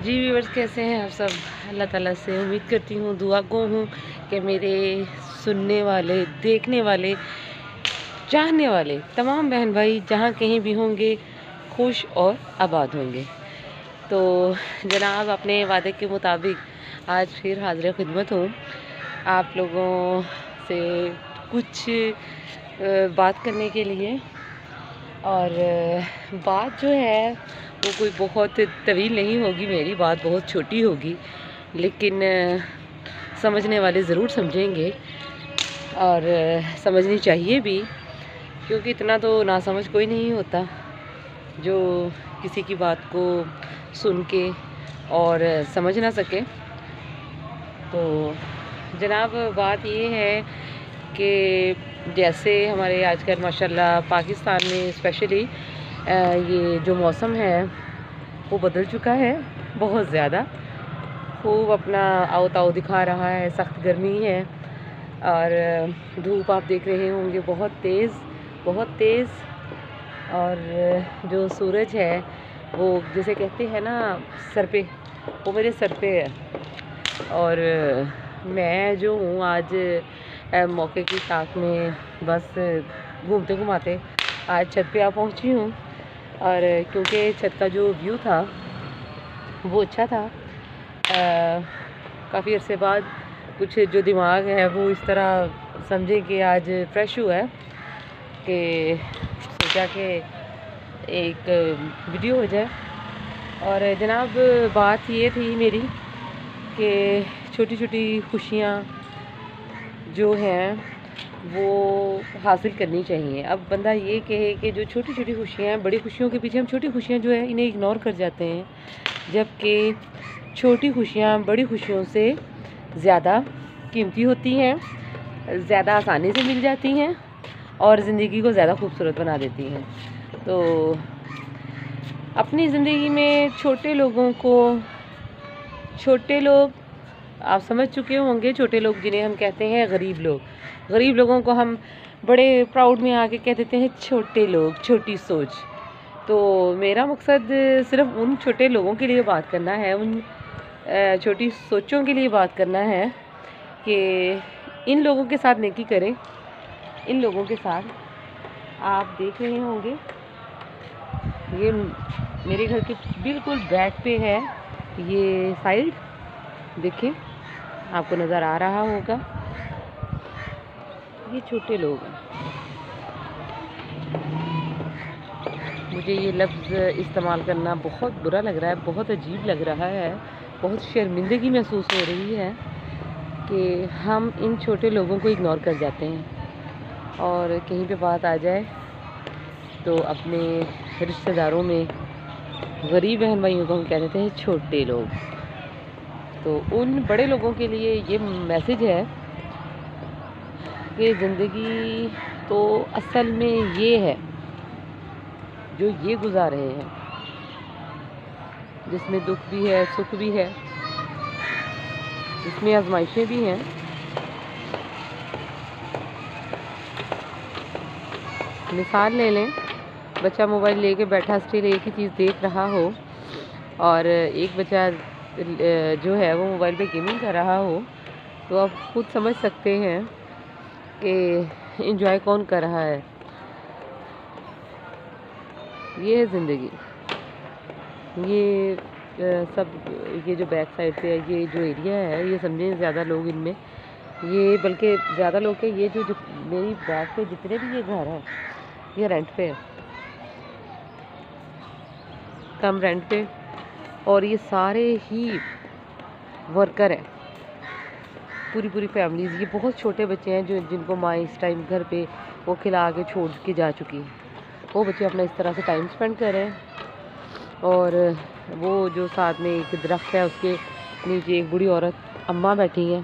جی viewers, کیسے ہیں آپ سب؟ اللہ تعالیٰ سے امید کرتی ہوں، دعا گو ہوں کہ میرے سننے والے، دیکھنے والے، چاہنے والے تمام بہن بھائی جہاں کہیں بھی ہوں گے خوش اور آباد ہوں گے۔ تو جناب، اپنے وعدے کے مطابق آج پھر حاضر خدمت ہوں آپ لوگوں سے کچھ بات کرنے کے لیے، اور بات جو ہے وہ کوئی بہت طویل نہیں ہوگی، میری بات بہت چھوٹی ہوگی، لیکن سمجھنے والے ضرور سمجھیں گے اور سمجھنی چاہیے بھی، کیونکہ اتنا تو ناسمجھ کوئی نہیں ہوتا جو کسی کی بات کو سن کے اور سمجھ نہ سکے۔ تو جناب، بات یہ ہے کہ جیسے ہمارے آج کل ماشاءاللہ پاکستان میں اسپیشلی یہ جو موسم ہے وہ بدل چکا ہے بہت زیادہ، خوب اپنا آؤ تاؤ دکھا رہا ہے، سخت گرمی ہے اور دھوپ آپ دیکھ رہے ہوں گے بہت تیز، اور جو سورج ہے وہ جیسے کہتے ہیں نا سر پہ، وہ میرے سر پہ ہے، اور میں جو ہوں آج موقع کی ساتھ میں بس گھومتے گھماتے آج چھت پہ پہنچی ہوں، اور کیونکہ چھت کا جو ویو تھا وہ اچھا تھا، کافی عرصے بعد کچھ جو دماغ ہے وہ اس طرح سمجھے کہ آج فریش ہوا ہے کہ سوچا کہ ایک ویڈیو ہو جائے۔ اور جناب، بات یہ تھی میری کہ چھوٹی چھوٹی خوشیاں جو ہیں وہ حاصل کرنی چاہیے۔ اب بندہ یہ کہے کہ جو چھوٹی چھوٹی خوشیاں ہیں، بڑی خوشیوں کے پیچھے ہم چھوٹی خوشیاں جو ہیں انہیں اگنور کر جاتے ہیں، جبکہ چھوٹی خوشیاں بڑی خوشیوں سے زیادہ قیمتی ہوتی ہیں، زیادہ آسانی سے مل جاتی ہیں اور زندگی کو زیادہ خوبصورت بنا دیتی ہیں۔ تو اپنی زندگی میں چھوٹے لوگ آپ سمجھ چکے ہوں گے، چھوٹے لوگ جنہیں ہم کہتے ہیں غریب لوگوں کو ہم بڑے پراؤڈ میں آ کے کہہ دیتے ہیں چھوٹے لوگ، چھوٹی سوچ۔ تو میرا مقصد صرف ان چھوٹے لوگوں کے لیے بات کرنا ہے، ان چھوٹی سوچوں کے لیے بات کرنا ہے کہ ان لوگوں کے ساتھ نیکی کریں۔ ان لوگوں کے ساتھ آپ دیکھ رہے ہوں گے، یہ میرے گھر کے بالکل بیک پہ ہے یہ سائڈ، دیکھیں آپ کو نظر آ رہا ہوگا، یہ چھوٹے لوگ ہیں۔ مجھے یہ لفظ استعمال کرنا بہت برا لگ رہا ہے، بہت عجیب لگ رہا ہے، بہت شرمندگی محسوس ہو رہی ہے کہ ہم ان چھوٹے لوگوں کو اگنور کر جاتے ہیں، اور کہیں پہ بات آ جائے تو اپنے رشتہ داروں میں غریب بہن بھائیوں کو ہم کہہ دیتے ہیں چھوٹے لوگ۔ تو ان بڑے لوگوں کے لیے یہ میسج ہے کہ زندگی تو اصل میں یہ ہے جو یہ گزار رہے ہیں، جس میں دکھ بھی ہے، سکھ بھی ہے، جس میں آزمائشیں بھی ہیں۔ مثال لے لیں، بچہ موبائل لے کے بیٹھا اسٹل ایک ہی چیز دیکھ رہا ہو، اور ایک بچہ جو ہے وہ موبائل پہ گیمنگ کر رہا ہو، تو آپ خود سمجھ سکتے ہیں کہ انجوائے کون کر رہا ہے۔ یہ ہے زندگی۔ یہ یہ جو بیک سائڈ پہ یہ جو ایریا ہے، یہ سمجھیں زیادہ لوگ ان میں، یہ بلکہ زیادہ لوگ کہ یہ جو میری بیک پہ جتنے بھی یہ گھر ہیں یہ رینٹ پہ ہے، کم رینٹ پہ، اور یہ سارے ہی ورکر ہیں، پوری فیملیز۔ یہ بہت چھوٹے بچے ہیں جن کو ماں اس ٹائم گھر پہ وہ کھلا کے چھوڑ کے جا چکی ہے، وہ بچے اپنا اس طرح سے ٹائم سپینڈ کر رہے ہیں، اور وہ جو ساتھ میں ایک درخت ہے اس کے نیچے ایک بوڑھی عورت اماں بیٹھی ہیں،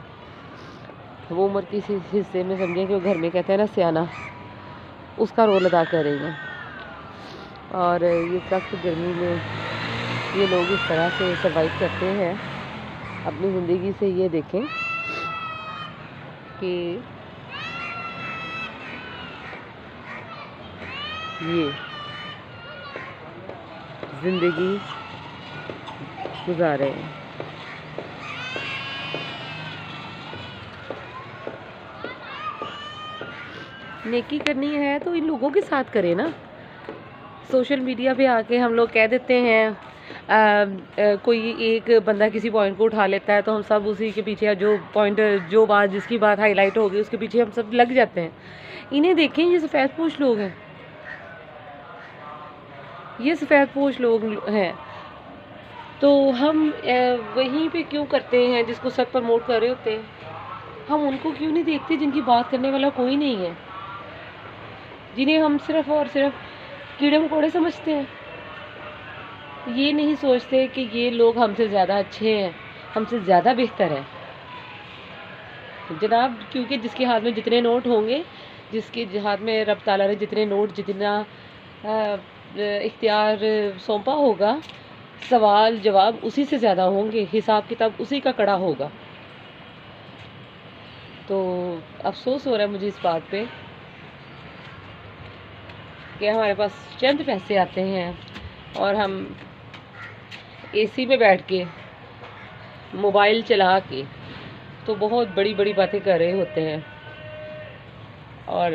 وہ عمر کے حصے میں سمجھیں کہ وہ گھر میں کہتے ہیں نا سیانہ، اس کا رول ادا کر رہی ہیں۔ اور یہ سخت گرمی میں یہ لوگ اس طرح سے سروائیو کرتے ہیں اپنی زندگی سے۔ یہ دیکھیں کہ یہ زندگی گزارے ہیں۔ نیکی کرنی ہے تو ان لوگوں کے ساتھ کرے نا۔ سوشل میڈیا پہ آ کے ہم لوگ کہہ دیتے ہیں، کوئی ایک بندہ کسی پوائنٹ کو اٹھا لیتا ہے تو ہم سب اسی کے پیچھے جو بات جس کی بات ہائی لائٹ ہوگی اس کے پیچھے ہم سب لگ جاتے ہیں۔ انہیں دیکھیں، یہ سفید پوش لوگ ہیں، یہ سفید پوش لوگ ہیں، تو ہم وہیں پہ کیوں کرتے ہیں جس کو سب پروموٹ کر رہے ہوتے ہیں؟ ہم ان کو کیوں نہیں دیکھتے جن کی بات کرنے والا کوئی نہیں ہے، جنہیں ہم صرف اور صرف کیڑے مکوڑے سمجھتے ہیں؟ یہ نہیں سوچتے کہ یہ لوگ ہم سے زیادہ اچھے ہیں، ہم سے زیادہ بہتر ہیں جناب، کیونکہ جس کے ہاتھ میں جتنے نوٹ ہوں گے، جس کے ہاتھ میں رب تعالیٰ نے جتنے نوٹ، جتنا اختیار سونپا ہوگا، سوال جواب اسی سے زیادہ ہوں گے، حساب کتاب اسی کا کڑا ہوگا۔ تو افسوس ہو رہا ہے مجھے اس بات پہ کہ ہمارے پاس چند پیسے آتے ہیں اور ہم اے سی میں بیٹھ کے، موبائل چلا کے تو بہت بڑی بڑی باتیں کر رہے ہوتے ہیں، اور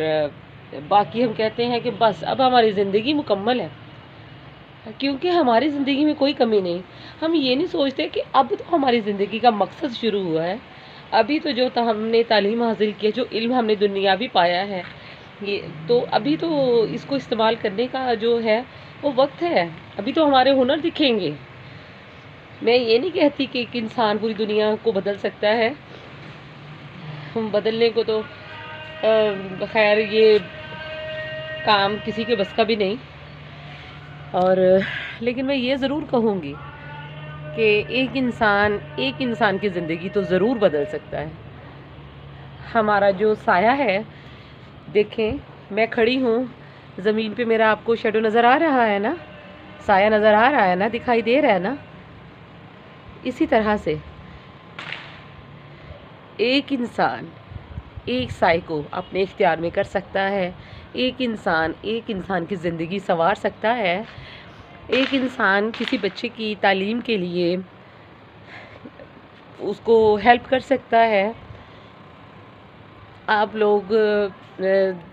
باقی ہم کہتے ہیں کہ بس اب ہماری زندگی مکمل ہے، کیونکہ ہماری زندگی میں کوئی کمی نہیں۔ ہم یہ نہیں سوچتے کہ اب تو ہماری زندگی کا مقصد شروع ہوا ہے، ابھی تو جو ہم نے تعلیم حاصل کی ہے، جو علم ہم نے دنیاوی پایا ہے، یہ تو ابھی تو اس کو استعمال کرنے کا جو ہے وہ وقت ہے، ابھی تو ہمارے ہنر دکھیں گے۔ میں یہ نہیں کہتی کہ ایک انسان پوری دنیا کو بدل سکتا ہے، بدلنے کو تو خیر یہ کام کسی کے بس کا بھی نہیں، اور لیکن میں یہ ضرور کہوں گی کہ ایک انسان کی زندگی تو ضرور بدل سکتا ہے۔ ہمارا جو سایہ ہے، دیکھیں میں کھڑی ہوں زمین پہ، میرا آپ کو شیڈو نظر آ رہا ہے نا، سایہ نظر آ رہا ہے نا، دکھائی دے رہا ہے نا۔ اسی طرح سے ایک انسان ایک سائے کو اپنے اختیار میں کر سکتا ہے، ایک انسان کی زندگی سنوار سکتا ہے، ایک انسان کسی بچے کی تعلیم کے لیے اس کو ہیلپ کر سکتا ہے۔ آپ لوگ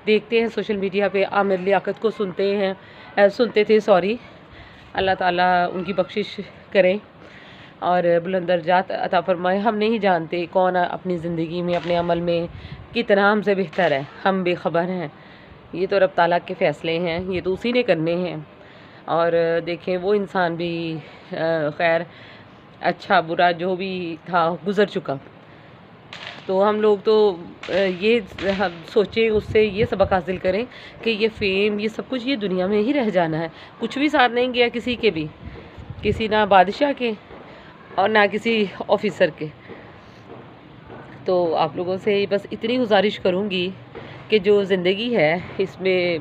دیکھتے ہیں سوشل میڈیا پہ عامر لیاقت کو سنتے تھے، اللہ تعالیٰ ان کی بخشش کریں اور بلند درجات عطا فرمائے۔ ہم نہیں جانتے کون اپنی زندگی میں، اپنے عمل میں کتنا ہم سے بہتر ہے، ہم بے خبر ہیں، یہ تو رب تعالیٰ کے فیصلے ہیں، یہ تو اسی نے کرنے ہیں۔ اور دیکھیں وہ انسان بھی خیر اچھا برا جو بھی تھا گزر چکا، تو ہم لوگ تو یہ سوچیں، اس سے یہ سبق حاصل کریں کہ یہ فیم، یہ سب کچھ یہ دنیا میں ہی رہ جانا ہے، کچھ بھی ساتھ نہیں گیا کسی کے بھی، کسی نہ بادشاہ کے اور نہ کسی آفیسر کے۔ تو آپ لوگوں سے بس اتنی گزارش کروں گی کہ جو زندگی ہے اس میں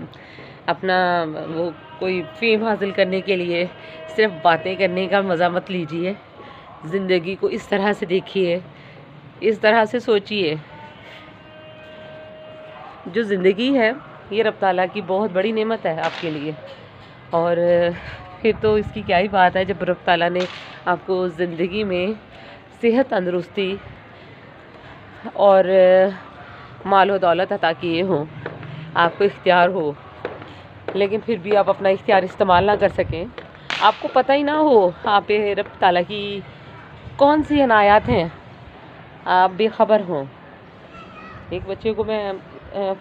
اپنا وہ کوئی فیم حاصل کرنے کے لیے صرف باتیں کرنے کا مزہ مت لیجئے، زندگی کو اس طرح سے دیکھیے، اس طرح سے سوچئے۔ جو زندگی ہے یہ رب تعالیٰ کی بہت بڑی نعمت ہے آپ کے لیے، اور پھر تو اس کی کیا ہی بات ہے جب رب تعالیٰ نے آپ کو زندگی میں صحت، تندرستی اور مال و دولت عطا کیے ہوں، آپ کو اختیار ہو، لیکن پھر بھی آپ اپنا اختیار استعمال نہ کر سکیں، آپ کو پتہ ہی نہ ہو آپ پہ رب تعالیٰ کی کون سی عنایات ہیں، آپ بے خبر ہوں۔ ایک بچے کو میں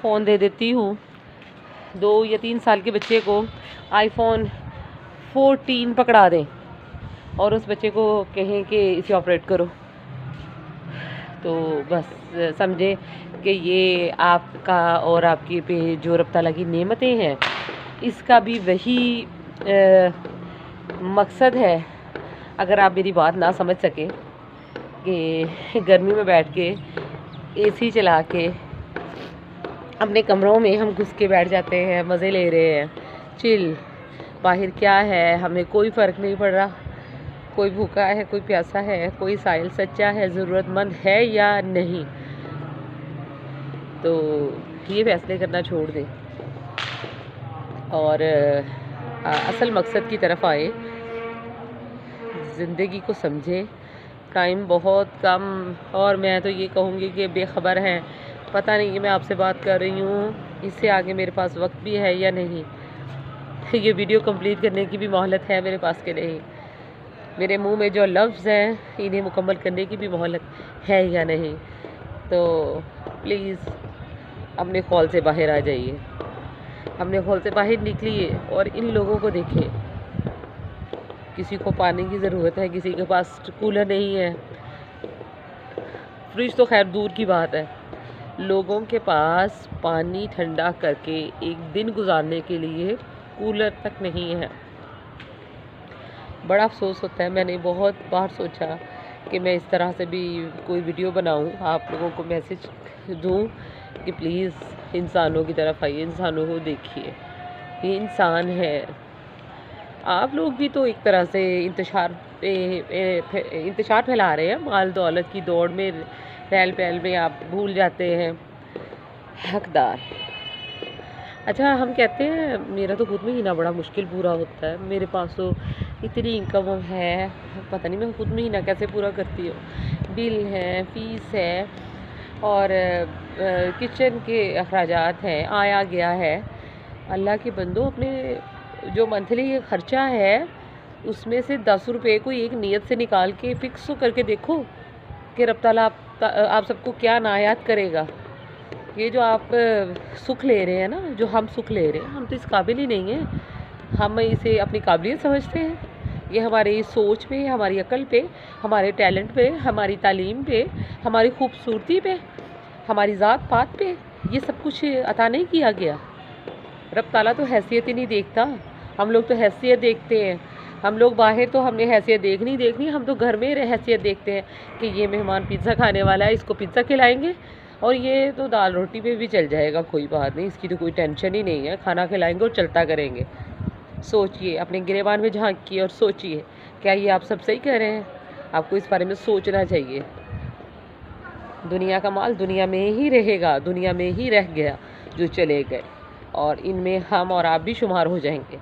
فون دے دیتی ہوں، 2 یا 3 سال کے بچے کو آئی فون 14 پکڑا دیں اور اس بچے کو کہیں کہ اسے آپریٹ کرو، تو بس سمجھیں کہ یہ آپ کا اور آپ کے پہ جو رب تعالیٰ کی نعمتیں ہیں، اس کا بھی وہی مقصد ہے۔ اگر آپ میری بات نہ سمجھ سکیں کہ گرمی میں بیٹھ کے اے سی چلا کے اپنے کمروں میں ہم گھس کے بیٹھ جاتے ہیں، مزے لے رہے ہیں، چل، باہر کیا ہے ہمیں کوئی فرق نہیں پڑ رہا، کوئی بھوکا ہے، کوئی پیاسا ہے، کوئی سائل سچا ہے، ضرورت مند ہے یا نہیں، تو یہ فیصلے کرنا چھوڑ دیں اور اصل مقصد کی طرف آئے۔ زندگی کو سمجھیں. ٹائم بہت کم، اور میں تو یہ کہوں گی کہ بے خبر ہیں. پتہ نہیں کہ میں آپ سے بات کر رہی ہوں، اس سے آگے میرے پاس وقت بھی ہے یا نہیں. یہ ویڈیو کمپلیٹ کرنے کی بھی مہلت ہے میرے پاس کہ نہیں. میرے منہ میں جو لفظ ہیں انہیں مکمل کرنے کی بھی مہلت ہے یا نہیں. تو پلیز اپنے خول سے باہر آ جائیے، اپنے خول سے باہر نکلیے اور ان لوگوں کو دیکھیں. کسی کو پانی کی ضرورت ہے، کسی کے پاس کولر نہیں ہے، فریج تو خیر دور کی بات ہے. لوگوں کے پاس پانی ٹھنڈا کر کے ایک دن گزارنے کے لیے کولر تک نہیں ہے. بڑا افسوس ہوتا ہے. میں نے بہت بار سوچا کہ میں اس طرح سے بھی کوئی ویڈیو بناؤں، آپ لوگوں کو میسج دوں کہ پلیز انسانوں کی طرف آئیے، انسانوں کو دیکھیے. یہ انسان ہے. آپ لوگ بھی تو ایک طرح سے انتشار پھیلا رہے ہیں. مال دولت کی دوڑ میں، ریل پیل میں آپ بھول جاتے ہیں حقدار. اچھا ہم کہتے ہیں میرا تو خود مہینہ بڑا مشکل پورا ہوتا ہے. میرے پاس تو اتنی انکم ہے، پتہ نہیں میں خود مہینہ کیسے پورا کرتی ہوں. بل ہے، فیس ہے، اور کچن کے اخراجات ہیں، آیا گیا ہے. اللہ کے بندو، اپنے جو منتھلی خرچہ ہے اس میں سے 10 روپے کو ایک نیت سے نکال کے فکس کر کے دیکھو کہ رب تعالیٰ آپ سب کو کیا عنایات کرے گا. یہ جو آپ سکھ لے رہے ہیں نا، جو ہم سکھ لے رہے ہیں، ہم تو اس قابل ہی نہیں ہیں. ہم اسے اپنی قابلیت سمجھتے ہیں. یہ ہماری سوچ پہ، ہماری عقل پہ، ہمارے ٹیلنٹ پہ، ہماری تعلیم پہ، ہماری خوبصورتی پہ، ہماری ذات پات پہ یہ سب کچھ عطا نہیں کیا گیا. رب تعالیٰ تو حیثیت ہی نہیں دیکھتا. ہم لوگ تو حیثیت دیکھتے ہیں. ہم لوگ باہر تو ہم نے حیثیت دیکھنی، ہم تو گھر میں حیثیت دیکھتے ہیں کہ یہ مہمان پیزا کھانے والا ہے، اس کو پیزا کھلائیں گے، اور یہ تو دال روٹی پہ بھی چل جائے گا، کوئی بات نہیں، اس کی تو کوئی ٹینشن ہی نہیں ہے، کھانا کھلائیں گے اور چلتا کریں گے. سوچئے، اپنے گریبان میں جھانکیے اور سوچئے کیا یہ آپ سب صحیح کہہ رہے ہیں؟ آپ کو اس بارے میں سوچنا چاہیے. دنیا کا مال دنیا میں ہی رہے گا، دنیا میں ہی رہ گیا جو چلے گئے، اور ان میں ہم اور آپ بھی شمار ہو جائیں گے،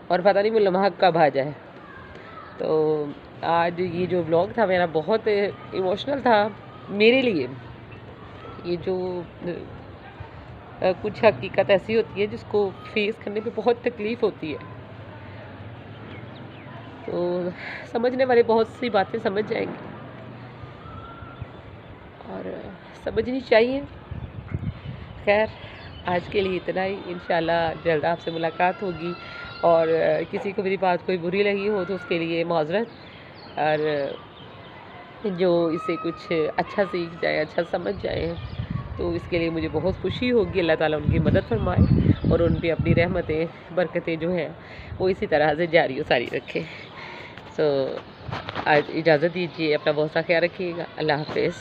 اور پتہ نہیں وہ لمحہ کب آ جائے. تو آج یہ جو ولاگ تھا میرا بہت ایموشنل تھا میرے لیے. یہ جو کچھ حقیقت ایسی ہوتی ہے جس کو فیس کرنے پہ بہت تکلیف ہوتی ہے. تو سمجھنے والے بہت سی باتیں سمجھ جائیں گے، اور سمجھنی چاہیے. خیر آج کے لیے اتنا ہی. انشاءاللہ جلد آپ سے ملاقات ہوگی، اور کسی کو میری بات کوئی بری لگی ہو تو اس کے لیے معذرت، اور جو اسے کچھ اچھا سیکھ جائے، اچھا سمجھ جائے، تو اس کے لیے مجھے بہت خوشی ہوگی. اللہ تعالیٰ ان کی مدد فرمائے اور ان پہ اپنی رحمتیں، برکتیں جو ہیں وہ اسی طرح سے جاری و ساری رکھے. تو آج اجازت دیجیے، اپنا بہت سا خیال رکھیے گا. اللہ حافظ.